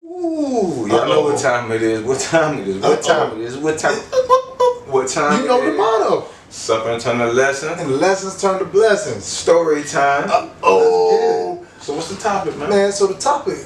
Ooh, y'all know what time it is. What time it is? What time it is? What time? What time? You know the motto. Something turn to lesson. And lessons turn to blessings. Story time. So what's the topic, man? Man, so the topic,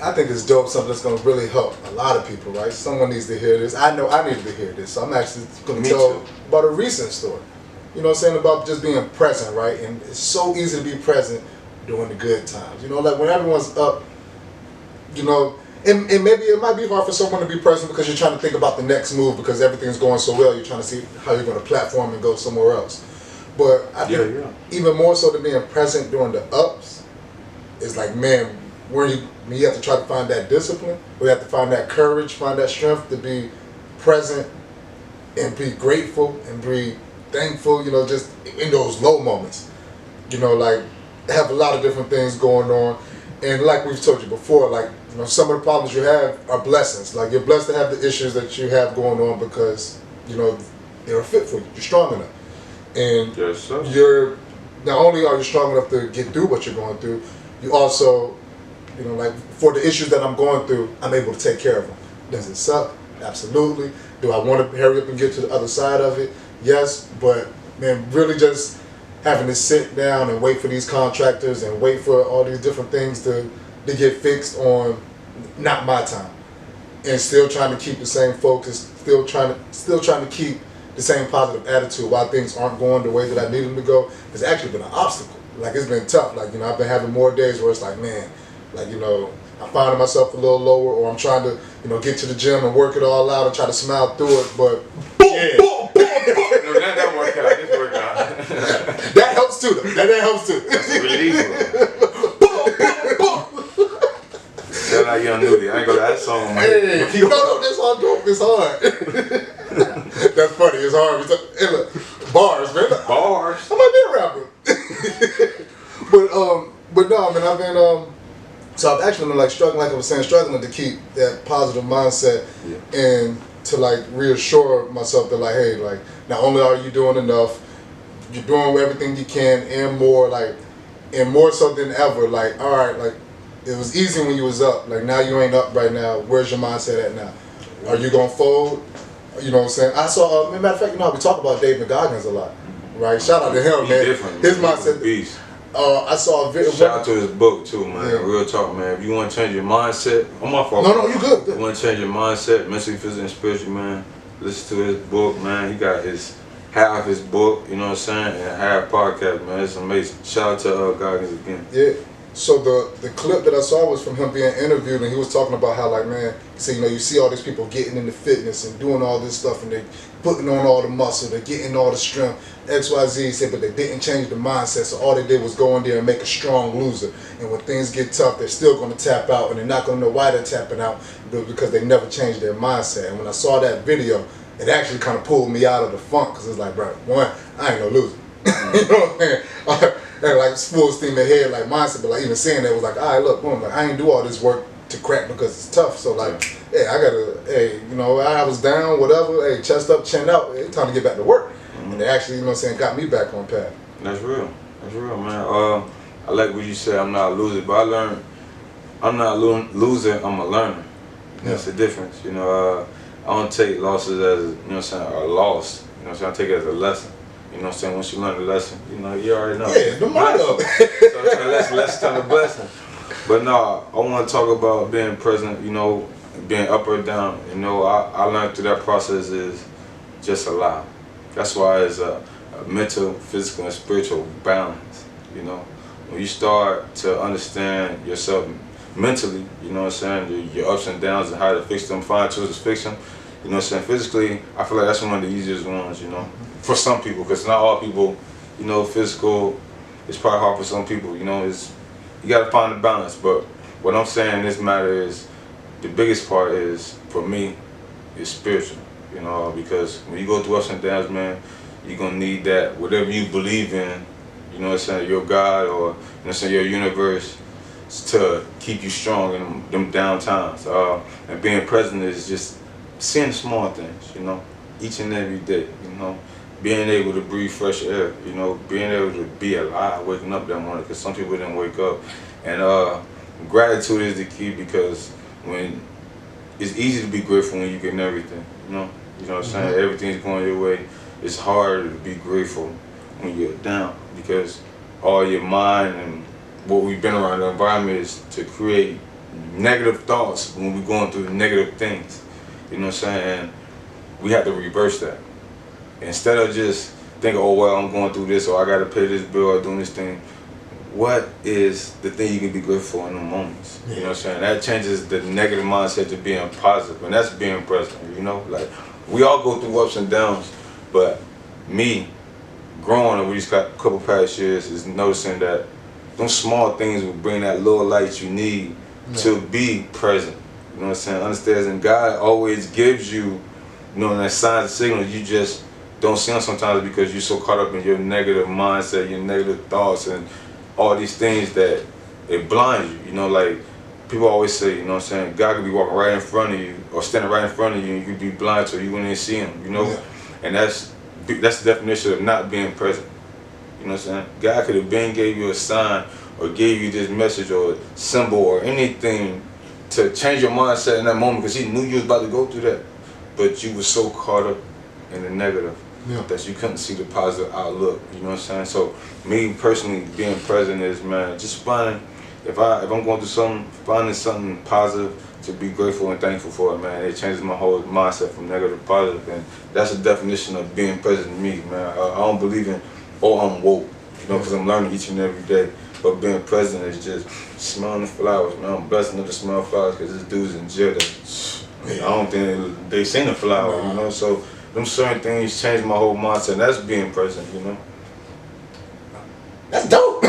I think is dope. Something that's gonna really help a lot of people, right? Someone needs to hear this. I know I needed to hear this. So I'm actually gonna tell about a recent story. You know what I'm saying? About just being present, right? And it's so easy to be present during the good times. You know, like when everyone's up, you know, and maybe it might be hard for someone to be present because you're trying to think about the next move because everything's going so well. You're trying to see how you're going to platform and go somewhere else. But I think even more so than being present during the ups is like, man, you have to try to find that discipline, we have to find that courage, find that strength to be present and be grateful and be thankful, you know, just in those low moments. You know, like have a lot of different things going on. And like we've told you before, like, you know, some of the problems you have are blessings. Like you're blessed to have the issues that you have going on because, you know, they're fit for you. You're strong enough. And you're not only are you strong enough to get through what you're going through, you also, you know, like for the issues that I'm going through, I'm able to take care of them. Does it suck? Absolutely. Do I want to hurry up and get to the other side of it? Yes, but man, really just having to sit down and wait for these contractors and wait for all these different things to get fixed on not my time, and still trying to keep the same focus, still trying to keep the same positive attitude while things aren't going the way that I need them to go, has actually been an obstacle. Like it's been tough. Like, you know, I've been having more days where it's like, man, like, you know, I'm finding myself a little lower, or I'm trying to, you know, get to the gym and work it all out and try to smile through it, but yeah. No, that worked out. This worked out. That helps too, though. That helps too. That's Shout out Young Nudie. I ain't gonna that song. Hey, no, this song dope. It's hard. That's funny. It's hard. Hey, look, bars, man. Bars. I might be a rapper. but no, man. I've been so I've actually been like struggling, like I was saying, struggling to keep that positive mindset and to like reassure myself that like, hey, like not only are you doing enough, you're doing everything you can and more, like, and more so than ever. Like, all right, like it was easy when you was up. Like now you ain't up right now. Where's your mindset at now? Are you gonna fold? You know what I'm saying? I saw. Matter of fact, you know, we talk about David Goggins a lot, right? Shout out to him, man. His mindset. Beast. I saw a video. Shout out to his book too, man. Yeah. Real talk, man. If you want to change your mindset, I'm my fault. No, you good. If you want to change your mindset, mentally, physically, and spiritually, man, listen to his book, man. He got half his book, you know what I'm saying, and half podcast, man. It's amazing. Shout out to Goggins again. Yeah. So the clip that I saw was from him being interviewed, and he was talking about how, like, man, he said, you know, you see all these people getting into fitness and doing all this stuff, and they putting on all the muscle, they're getting all the strength, XYZ. He said, but they didn't change the mindset, so all they did was go in there and make a strong loser. And when things get tough, they're still going to tap out, and they're not going to know why they're tapping out, because they never changed their mindset. And when I saw that video, it actually kind of pulled me out of the funk, because it's like, bro, one, I ain't no loser. You know what I'm saying? And like full steam ahead, like mindset, but like even saying that was like, all right, look, boom, like I ain't do all this work to crack because it's tough. So like, hey, I gotta, hey, you know, I was down, whatever, hey, chest up, chin out, hey, time to get back to work. And they actually, you know what I'm saying, got me back on path. That's real, man. I like what you said, I'm not a loser, but I learned, I'm not a loser, I'm a learner. That's the difference, you know. I don't take losses as, you know what I'm saying, a loss. You know what I'm saying, I take it as a lesson. You know what I'm saying? Once you learn the lesson, you know, you already know. Yeah, the motto. So let's turn the blessing. But no, I want to talk about being present, you know, being up or down. You know, I learned through that process is just allow. That's why it's a mental, physical, and spiritual balance, you know. When you start to understand yourself mentally, you know what I'm saying, your ups and downs and how to fix them, find tools to fix them, you know what I'm saying, physically, I feel like that's one of the easiest ones, you know. For some people, because not all people, you know, physical, it's probably hard for some people, you know, you got to find the balance. But what I'm saying in this matter is, the biggest part is, for me, is spiritual, you know, because when you go through ups and downs, man, you're going to need that, whatever you believe in, you know what I'm saying, your God or, you know what I'm saying, your universe, to keep you strong in them down times. And being present is just seeing the small things, you know, each and every day, you know. Being able to breathe fresh air, you know, being able to be alive, waking up that morning, because some people didn't wake up. And gratitude is the key, because when it's easy to be grateful when you're getting everything, you know what I'm saying? Mm-hmm. Everything's going your way. It's hard to be grateful when you're down because all your mind and what we've been around the environment is to create negative thoughts when we're going through negative things, you know what I'm saying? And we have to reverse that. Instead of just thinking, oh well, I'm going through this or I gotta pay this bill or doing this thing, what is the thing you can be grateful for in the moments? You know what I'm saying? That changes the negative mindset to being positive, and that's being present, you know? Like, we all go through ups and downs, but me, growing over these couple past years, is noticing that those small things will bring that little light you need to be present. You know what I'm saying? Understand, God always gives you, you know, that signs and signals. You just don't see them sometimes because you're so caught up in your negative mindset, your negative thoughts, and all these things that it blinds you. You know, like people always say, you know what I'm saying, God could be walking right in front of you or standing right in front of you and you could be blind so you wouldn't even see him, you know? And that's the definition of not being present. You know what I'm saying? God could have been gave you a sign or gave you this message or symbol or anything to change your mindset in that moment because he knew you was about to go through that. But you were so caught up in the negative that you couldn't see the positive outlook. You know what I'm saying? So me personally being present is, man, just finding, if I'm going through something, finding something positive to be grateful and thankful for it, man. It changes my whole mindset from negative to positive, and that's the definition of being present to me, man. I don't believe in, oh, I'm woke, you know, because I'm learning each and every day. But being present is just smelling the flowers, man. I'm blessed enough to smell flowers because this dude's in jail. I don't think they seen the flower, you know. So them certain things change my whole mindset. And that's being present, you know. That's dope.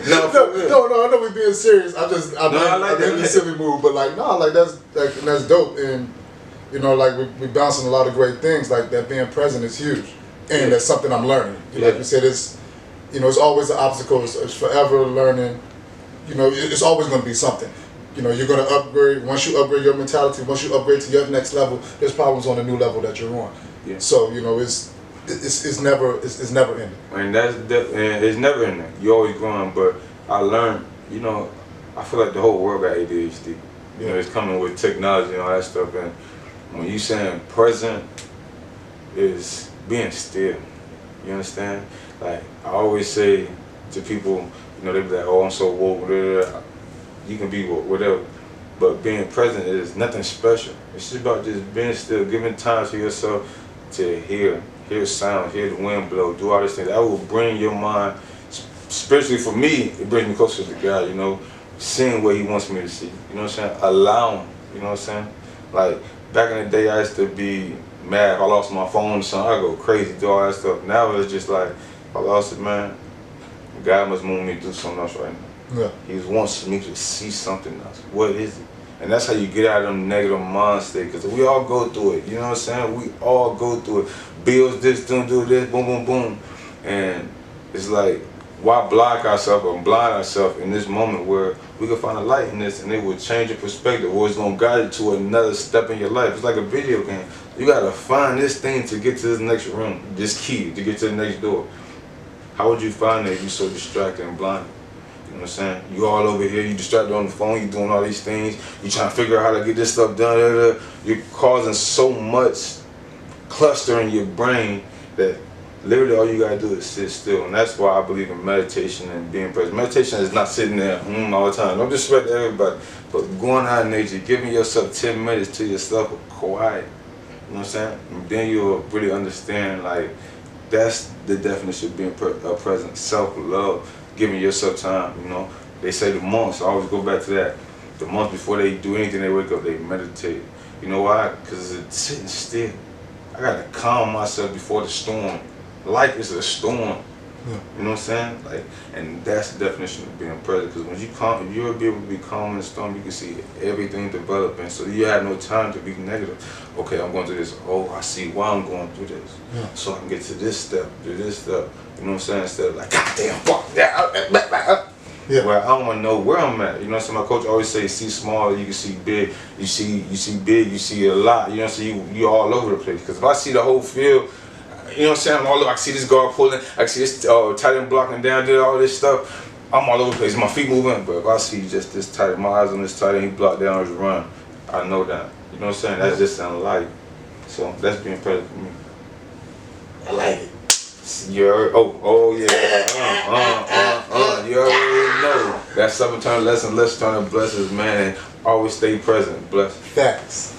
No, I know we're being serious. I'm in a silly mood, but like, no, like that's dope, and you know, like we bouncing a lot of great things. Like that, being present is huge, and that's something I'm learning. Like you said, it's, you know, it's always an obstacle. It's forever learning. You know, it's always going to be something. You know, you're going to upgrade. Once you upgrade your mentality, once you upgrade to your next level, there's problems on the new level that you're on. Yeah. So you know, it's never ending. And it's never ending. You're always growing. But I learned, you know, I feel like the whole world got ADHD. You know, it's coming with technology and all that stuff. And when you saying present is being still. You understand? Like I always say to people, you know, they be like, "Oh, I'm so woke." You can be woke, whatever. But being present is nothing special. It's just about just being still, giving time to yourself to hear sound, hear the wind blow, do all these things. That will bring your mind, spiritually for me, it brings me closer to God, you know, seeing what he wants me to see. You know what I'm saying? Allowing, you know what I'm saying? Like, back in the day, I used to be mad if I lost my phone or something. I go crazy, do all that stuff. Now it's just like, if I lost it, man, God must move me to do something else right now. Yeah. He wants me to see something else. What is it? And that's how you get out of them negative mind state, because we all go through it, you know what I'm saying? We all go through it. Bills, this, do this, boom, boom, boom. And it's like, why block ourselves or blind ourselves in this moment where we can find a light in this and it will change your perspective, or it's going to guide you to another step in your life. It's like a video game. You got to find this thing to get to this next room, this key to get to the next door. How would you find it if you're so distracted and blind? You know what I'm saying? You all over here, you distracted on the phone, you doing all these things, you trying to figure out how to get this stuff done. You're causing so much cluster in your brain that literally all you gotta do is sit still. And that's why I believe in meditation and being present. Meditation is not sitting there all the time. Don't disrespect everybody, but going out in nature, giving yourself 10 minutes to yourself, quiet. You know what I'm saying? And then you'll really understand, like, that's the definition of being present. Self-love. Giving yourself time, you know. They say the monks, I always go back to that. The monks, before they do anything, they wake up, they meditate. You know why? Because it's sitting still. I gotta calm myself before the storm. Life is a storm. Yeah. You know what I'm saying? Like, and that's the definition of being present. Because when you calm, if you'll be able to be calm in the storm, you can see everything developing. So you have no time to be negative. Okay, I'm going through this. Oh, I see why I'm going through this. Yeah. So I can get to this step, to this step. You know what I'm saying? Instead of like, God damn, fuck that. Yeah. Well, I don't want to know where I'm at. You know what I'm saying? My coach always say, see small, you can see big. You see big, you see a lot. You know what I'm saying? You all over the place. Because if I see the whole field, you know what I'm saying? I can see this guard pulling, I can see this tight end blocking down there, all this stuff. I'm all over the place. My feet moving, but if I see just this tight, my eyes on this tight, and he blocked down his run, I know that. You know what I'm saying? That's just in life. So that's being present for me. I like it. You already, oh yeah. You already know. That's summertime lesson. Let's turn to blessings, man. And always stay present. Bless. Facts.